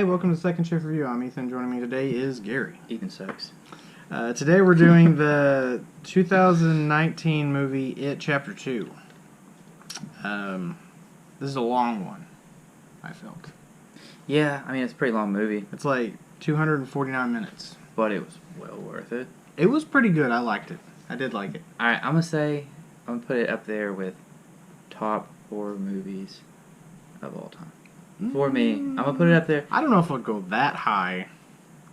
Hey, welcome to Second Shift Review. I'm Ethan. Joining me today is Gary. Ethan sucks. Today we're doing the 2019 movie It Chapter 2. This is a long one, I felt. Yeah, I mean, it's a pretty long movie, It's like 249 minutes. but it was well worth it. It was pretty good. I liked it. I did like it. Alright, I'm gonna put it up there with top horror movies of all time. For me, I'm gonna put it up there. I don't know if I'll go that high.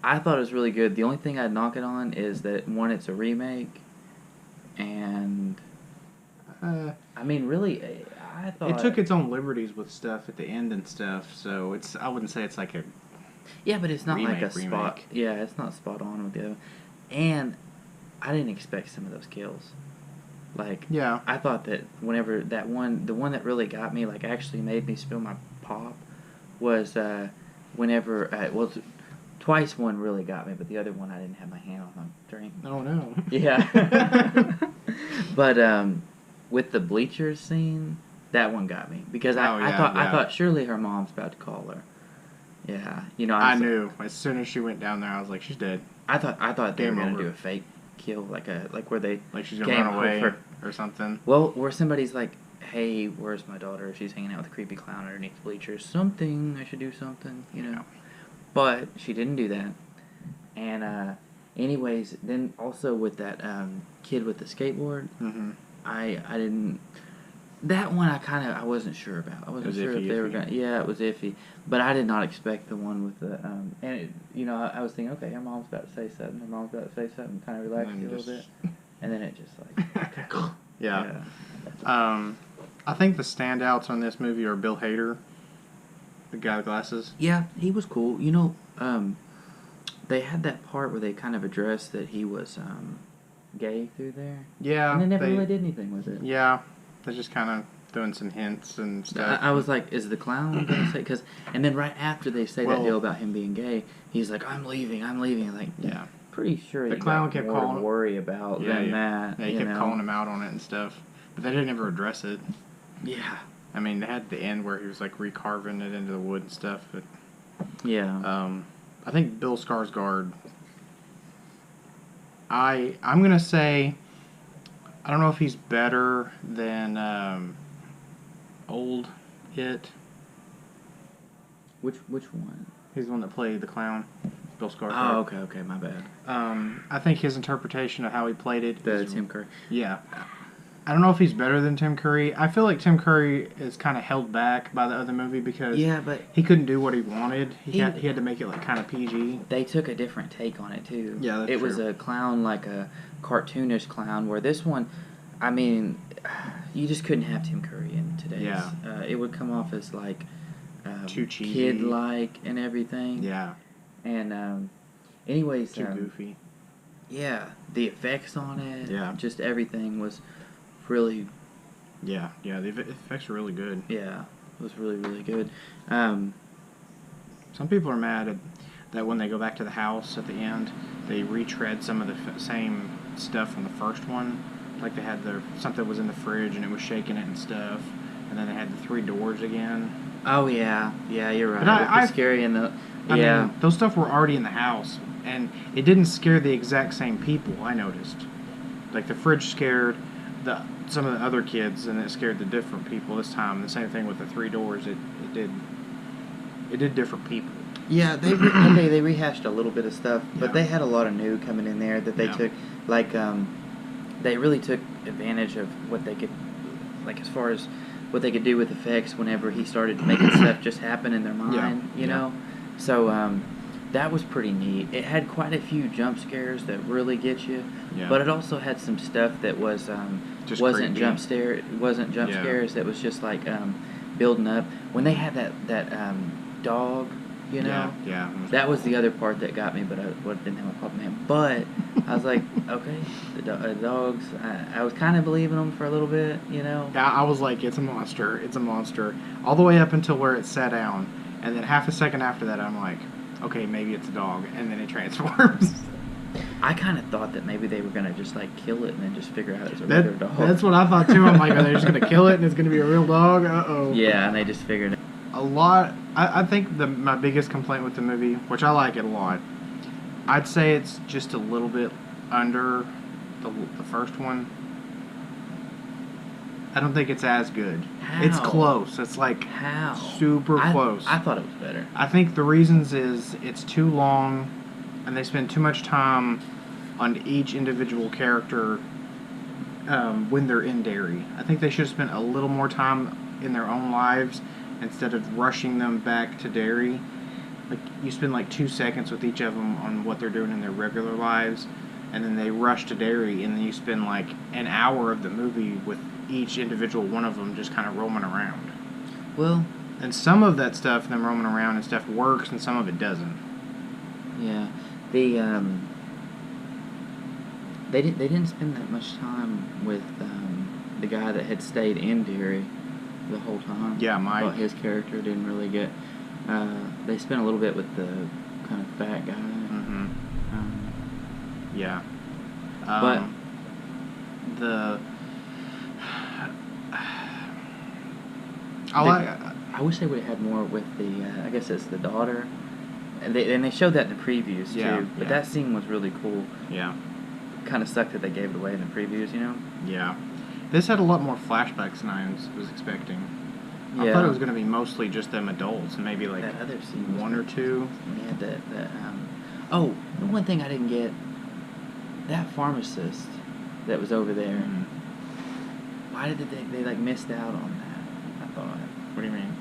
I thought it was really good. The only thing I'd knock it on is that, one, it's a remake, and, I mean, really, I thought... It took its own liberties with stuff at the end and stuff, so I wouldn't say it's like a... Yeah, but it's not like a remake. spot... Yeah, it's not spot on with the other. And I didn't expect some of those kills. Like, Yeah. I thought that whenever the one that really got me, like, actually made me spill my pop, was whenever, twice one really got me, but the other one I didn't have my hand on the drink. Oh, no. Yeah. But, with the bleachers scene, that one got me. Because I thought surely her mom's about to call her. Yeah. You know, I knew. As soon as she went down there, I was like, she's dead. I thought they were Game going to over. do a fake kill, like where they... Like she's going to Game run away over. or something. Well, where somebody's like, hey, where's my daughter? She's hanging out with a creepy clown underneath the bleachers. Something, I should do something, you know. Yeah. But she didn't do that. And, anyways, then also with that kid with the skateboard, Mm-hmm. I didn't... That one I wasn't sure about. I wasn't sure if they were going to... Yeah, it was iffy. But I did not expect the one with the... I was thinking, okay, her mom's about to say something. Her mom's about to say something. Kind of relaxed a little bit. And then it just like... Yeah. I think the standouts on this movie are Bill Hader, the guy with glasses. Yeah, he was cool. You know, they had that part where they kind of addressed that he was gay through there. Yeah. And they never really did anything with it. Yeah. They're just kind of doing some hints and stuff. I was like, is the clown going to say... And then right after they say that deal about him being gay, he's like, I'm leaving. Like, yeah. Pretty sure The he clown got kept more calling to worry about than that. Yeah, he kept calling him out on it and stuff. But they didn't ever address it. Yeah. I mean, they had the end where he was like recarving it into the wood and stuff. But yeah. I think Bill Skarsgård. I'm gonna say, I don't know if he's better than old It. Which one? He's the one that played the clown, Bill Skarsgård. Oh, okay, my bad. I think his interpretation of how he played it. Tim Curry. Yeah. I don't know if he's better than Tim Curry. I feel like Tim Curry is kind of held back by the other movie because but he couldn't do what he wanted. He had to make it like kind of PG. They took a different take on it too. Yeah, that's It was true. a clown, like a cartoonish clown, where this one, I mean, you just couldn't have Tim Curry in today's. Yeah. It would come off as like Too cheesy. kid-like and everything. Yeah. And anyways, Too goofy. Yeah, the effects on it. Yeah. Just everything was really. Yeah. The effects are really good. Yeah, it was really, really good. Some people are mad at that when they go back to the house at the end, they retread some of the same stuff from the first one. Like they had something was in the fridge and it was shaking it and stuff, and then they had the 3 doors again. Oh yeah, you're right. But It was scary and the. I mean, those stuff were already in the house, and it didn't scare the exact same people. I noticed, like the fridge scared some of the other kids, and it scared the different people this time. The same thing with the 3 doors. It did different people. Yeah, they rehashed a little bit of stuff, but they had a lot of new coming in there that they took, like, they really took advantage of what they could, like, as far as what they could do with effects whenever he started making stuff just happen in their mind, you know? So, that was pretty neat. It had quite a few jump scares that really get you, but it also had some stuff that was, wasn't creepy. jump scares, that was just, like, building up. When they had that dog, you know? Yeah. That was the other part that got me, but I didn't have a problem with him. But I was like, okay, the dogs. I was kind of believing them for a little bit, you know. Yeah, I was like, it's a monster, all the way up until where it sat down, and then half a second after that, I'm like, okay, maybe it's a dog, and then it transforms. I kind of thought that maybe they were gonna just like kill it and then just figure out it's a regular dog. That's what I thought too. I'm like, are they just gonna kill it and it's gonna be a real dog? Uh-oh. Yeah, and they just figured it. a lot. I think my biggest complaint with the movie, which I like it a lot, I'd say it's just a little bit under the first one. I don't think it's as good. How? It's close. It's like How? super close. I thought it was better. I think the reasons is it's too long, and they spend too much time on each individual character when they're in Derry. I think they should have spent a little more time in their own lives instead of rushing them back to Derry. Like you spend like 2 seconds with each of them on what they're doing in their regular lives, and then they rush to Derry, and then you spend like an hour of the movie with each individual one of them just kind of roaming around. Well, And some of that stuff, them roaming around and stuff, works, and some of it doesn't. yeah, they didn't spend that much time with the guy that had stayed in Derry the whole time. Yeah, Mike. Well, his character didn't really get. They spent a little bit with the kind of fat guy. Mm-hmm. Yeah. But I wish they would have had more with the. I guess it's the daughter, and they showed that in the previews too. Yeah, But yeah. that scene was really cool. Yeah. Kind of sucked that they gave it away in the previews, you know. Yeah. This had a lot more flashbacks than I was expecting. I Yeah. thought it was going to be mostly just them adults and maybe like That other scene was one or two. When they had that. Oh, the one thing I didn't get. That pharmacist that was over there. Mhm. Why did they like missed out on that? I thought. What do you mean?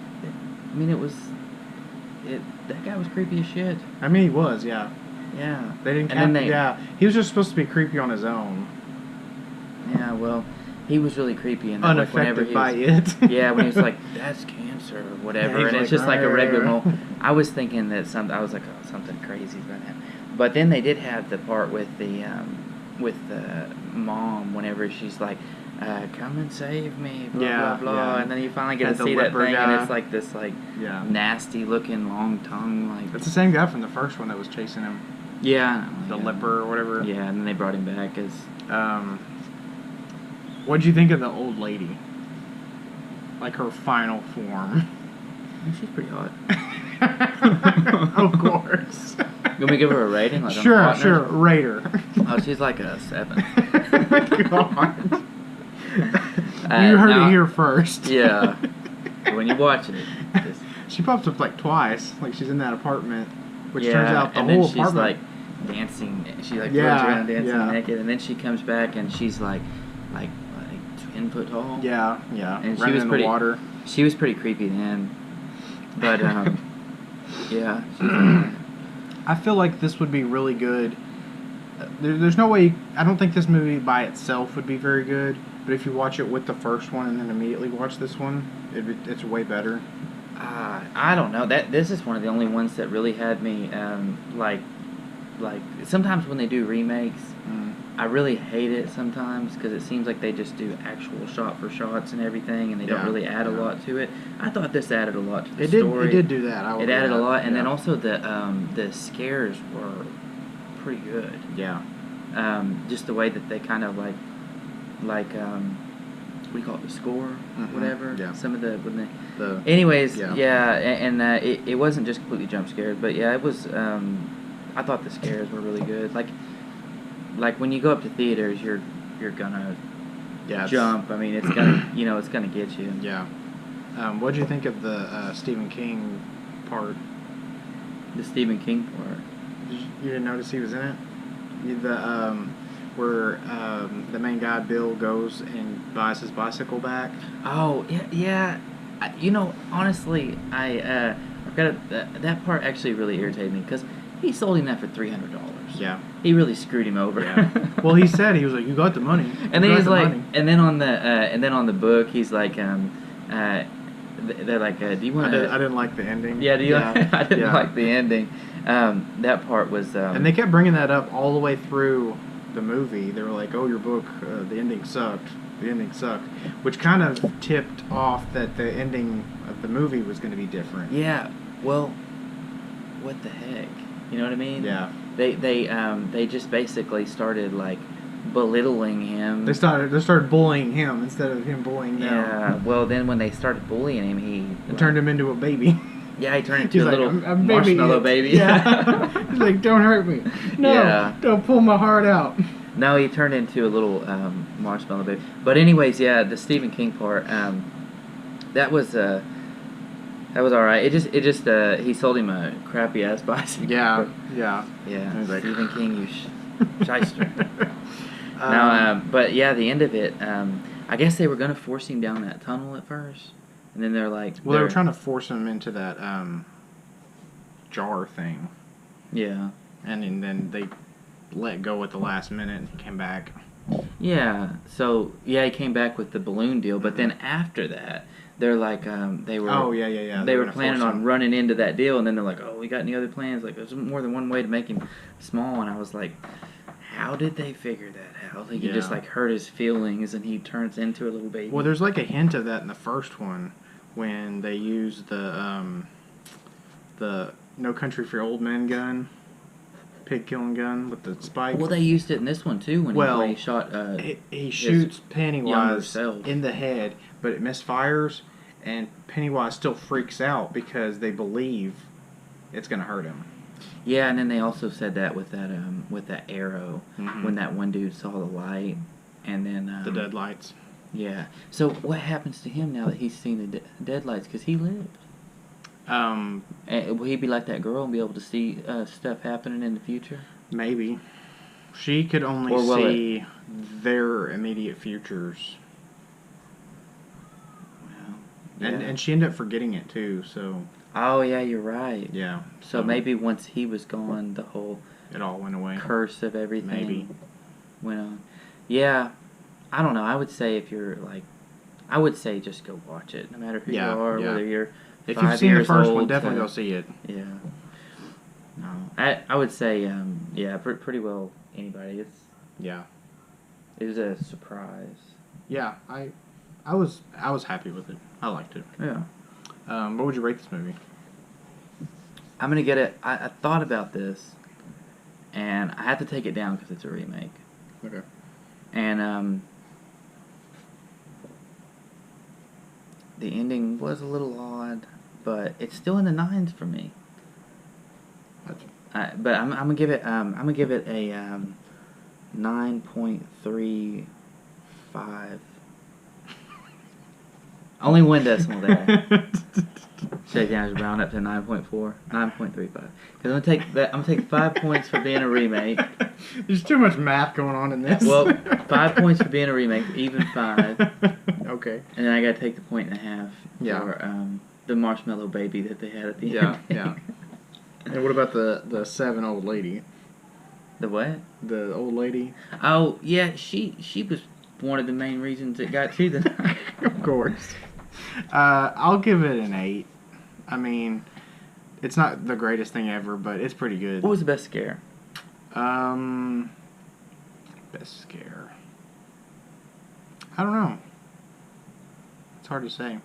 I mean, that guy was creepy as shit. I mean, he was, yeah. Yeah. They didn't And then yeah. He was just supposed to be creepy on his own. Yeah, well, he was really creepy in that. Like, whenever Unaffected he by was, it. yeah, when he was like, "That's cancer" or whatever, Yeah, he and was it's like, just like a regular. "Rrrr." I was thinking that I was like, oh, something crazy is gonna happen. But then they did have the part with the mom whenever she's like, "Come and save me," blah Yeah, blah blah, yeah. and then you finally get Had to the see that leper thing, and guy. it's like this like Yeah. nasty looking long tongue, like It's the same guy from the first one that was chasing him. yeah, The yeah. leper or whatever. Yeah, and then they brought him back as What'd you think of the old lady? Like her final form. she's pretty hot. Of course. You want me to give her a rating? Like on Sure, Partners? sure. Raider. Oh, she's like a 7. God. You heard now- it here first. Yeah. When you watch it, just, She pops up like twice, like she's in that apartment, which yeah, turns out the and whole then she's apartment. like dancing. She like Yeah, floats around dancing yeah. naked, and then she comes back and she's like 10 foot tall. Yeah, yeah. And she running was in pretty. the water. She was pretty creepy then, but yeah. I feel like this would be really good. There's no way. I don't think this movie by itself would be very good. But if you watch it with the first one and then immediately watch this one, it's way better. I don't know. This is one of the only ones that really had me like sometimes when they do remakes, I really hate it sometimes because it seems like they just do actual shot for shots and everything, and they don't Yeah, really add a yeah. lot to it. I thought this added a lot to the It did. story. It did do that. It added a lot, and then yeah. also the scares were pretty good. Yeah. Just the way that they kind of like what do you call it, the score, Mhm, whatever. yeah. Some of the when they. The Anyways, Yeah. yeah, and it wasn't just completely jump scares, but yeah, it was. I thought the scares were really good. Like when you go up to theaters, you're gonna yeah. it's- jump. I mean, it's gonna it's gonna get you. Yeah. What did you think of the Stephen King part? The Stephen King part. You didn't notice he was in it? Where the main guy Bill goes and buys his bicycle back. Oh yeah. Honestly, I forgot that part actually really irritated me because he sold him that for $300. Yeah. He really screwed him over. Yeah. Well, he said he was like, "You got the money." And You then got he's the like, money." and then on the book, he's like, they're like, do you want I to? didn't like the ending. Yeah, do you? Yeah. I didn't Yeah. like the ending. That part was. And they kept bringing that up all the way through the movie. They were like, "Oh, your book, the ending sucked. The ending sucked," which kind of tipped off that the ending of the movie was going to be different. Yeah. Well, what the heck? You know what I mean? Yeah. They just basically started like belittling him. They started bullying him instead of him bullying them. Yeah. Well, then when they started bullying him, he It turned him into a baby. Yeah, he turned into He's a like, little I'm marshmallow baby. Yeah. He's like, don't hurt me. No, Yeah. don't pull my heart out. No, he turned into a little marshmallow baby. But anyways, yeah, the Stephen King part, that was all right. It just he sold him a crappy ass bicycle. Yeah. Yeah. He's like, Stephen King, you shyster. No, but yeah, the end of it. I guess they were gonna force him down that tunnel at first, and then they're like, well, they were trying to force him into that jar thing. Yeah. And then they let go at the last minute and he came back. Yeah. So yeah, he came back with the balloon deal, but then after that, they're like, they were. Oh yeah. They were gonna planning force on him. running into that deal, and then they're like, "Oh, we got any other plans?" Like, there's more than one way to make him small, and I was like, "How did they figure that out? Like, he just Yeah. like hurt his feelings, and he turns into a little baby." Well, there's like a hint of that in the first one when they use the No Country for Old Men gun, pig killing gun with the spike. Well, they used it in this one too when he shot. He shoots younger Pennywise self. in the head, but it misfires, and Pennywise still freaks out because they believe it's gonna hurt him. Yeah, and then they also said that with that arrow Mhm. when that one dude saw the light, and then The deadlights. Yeah. So what happens to him now that he's seen the deadlights? Because he lived. Will he be like that girl and be able to see stuff happening in the future? Maybe. She could only Or will see their immediate futures. Well, And she ended up forgetting it too, so oh yeah, you're right. yeah. So maybe once he was gone, the whole it all went away. curse of everything Maybe. went on. Yeah, I don't know. I would say I would say just go watch it, no matter who Yeah, you are, yeah. whether you're If 5 you've seen the years first one, old definitely to- go see it. Yeah. No, I would say pretty well anybody. Yeah. It was a surprise. Yeah, I was happy with it. I liked it. Yeah. What would you rate this movie? I'm gonna get it. I thought about this, and I have to take it down because it's a remake. Okay. And the ending was a little odd, but it's still in the 9s for me. But I'm gonna give it a 9.35. Only one decimal there. Shake down is round up to 9.4, 9.35. Because I'm gonna take 5 points for being a remake. There's too much math going on in this. Well, 5 points for being a remake, even 5. Okay. And then I gotta take the 1.5 Yeah. for the marshmallow baby that they had at the Yeah, end. yeah. And what about the 7 old lady? The what? The old lady? Oh yeah, she was one of the main reasons it got to the 9. Of course. I'll give it an 8. I mean, it's not the greatest thing ever, but it's pretty good. What was the best scare? Best scare. I don't know. It's hard to say.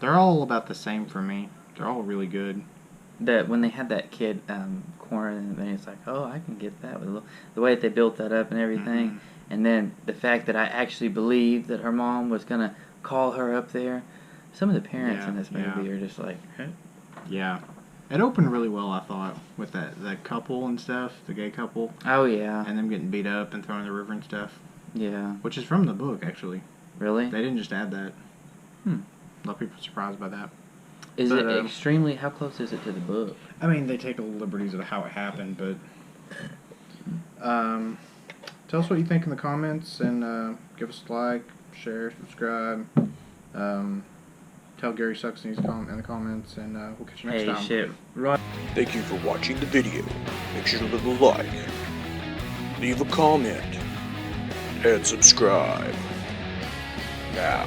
They're all about the same for me. They're all really good. That when they had that kid cornered, and then it's like, oh, I can get that with the way that they built that up and everything, Mhm. and then the fact that I actually believed that her mom was gonna call her up there. Some of the parents in this movie are just like, huh? Yeah. It opened really well, I thought, with that couple and stuff, the gay couple, Oh yeah, and them getting beat up and thrown in the river and stuff, yeah, which is from the book, actually. really. They didn't just add that. Hmm. A lot of people are surprised by that. Is But, it extremely? How close is it to the book? I mean, they take little liberties of how it happened, but tell us what you think in the comments, and give us a like, share, subscribe. Tell Gary Sucks in the comments, and we'll catch you next Hey, time. shit, right. Thank you for watching the video. Make sure to leave a like, leave a comment, and subscribe. Now.